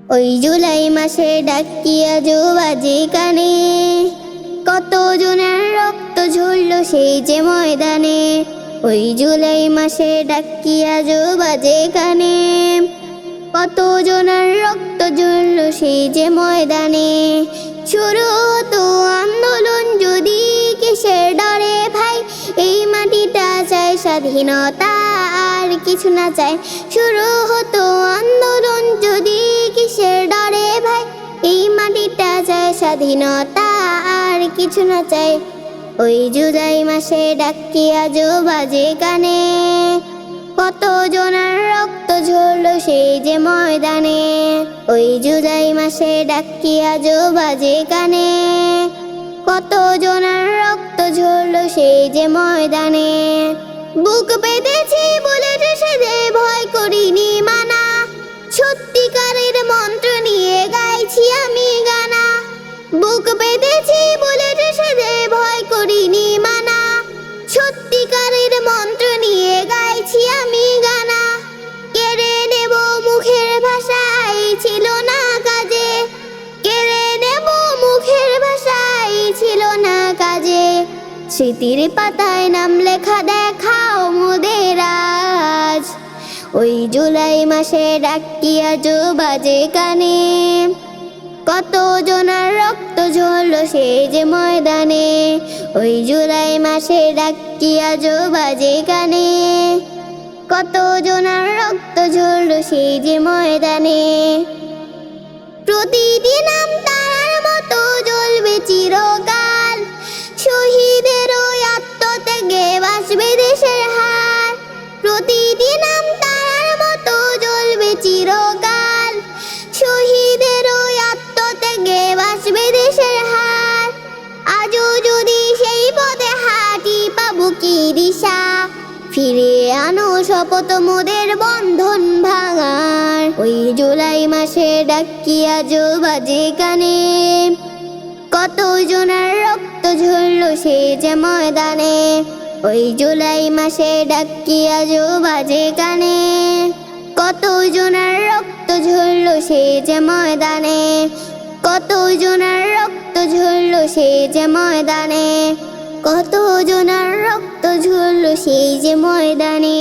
ওই জুলাই মাসে ডাকি আজও বাজে কানে, কত জনের রক্ত ঝরলো সেই যে ময়দানে। ওই জুলাই মাসে ডাকি আজও বাজে কানে, কত জনের রক্ত ঝরলো সেই যে ময়দানে। শুরু হতো আন্দোলন যদি কিসের ডরে ভাই, এই মাটিটা চায় স্বাধীনতা আর কিছু না চায়। শুরু হতো আন্দোলন যদি কিসের ডরে ভাই, এই মাটিটা চায় স্বাধীনতা আর কিছু না চায়। ওই জুলাই মাসে ডাকি আজও বাজে কানে, কত জনের রক্ত ঝরলো সেই যে ময়দানে। ওই জুলাই মাসে ডাকি আজও বাজে কানে, কত জনের রক্ত ঝরলো সেই যে ময়দানে। বুক পেতেছি বুলেট সেজে ভয় করিনি মানা, সত্যিকারের মন্ত্র নিয়ে গাইছি আমি গানা। বুক পেতেছি বুলেট সেজে ভয় করিনি মানা, সত্যিকারের মন্ত্র নিয়ে গাইছি আমি গানা। কেড়ে নেব মুখের ভাষাই ছিল না কাজে, কেড়ে নেব মুখের ভাষাই ছিল না কাজে। স্মৃতির পাতায় নাম লেখা দেখাও মোদের আজ, ওই জুলাই মাসে ডাকি আজও বাজে কানে, কত জনের রক্ত ঝরলো সেই যে ময়দানে। ওই জুলাই মাসে ডাকি আজও বাজে কানে, কত জনের রক্ত ঝরলো সেই যে ময়দানে। প্রতিদিন তারার মতো জ্বলবে চিরকাল, শহীদের ওই আত্মত্যাগে বাঁচবে দেশের হার। প্রতিদিন তারার মতো জ্বলবে চিরকাল, শহীদের ওই আত্মত্যাগে বাঁচবে দেশের হার। আজও যদি সেই পথে হাঁটি পাবো কি দিশা, ফিরে আনো শপথ মোদের বন্ধন ভাঙার। ওই জুলাই মাসে ডাকি আজও বাজে কানে, কত জনের রক্ত ঝরলো সেই যে ময়দানে। ওই জুলাই মাসে ডাকি আজও বাজে কানে, কত জনের রক্ত ঝরলো সেই যে ময়দানে। কত জনের রক্ত ঝরলো সেই যে ময়দানে, কত জনের রক্ত ঝরলো সেই যে ময়দানে।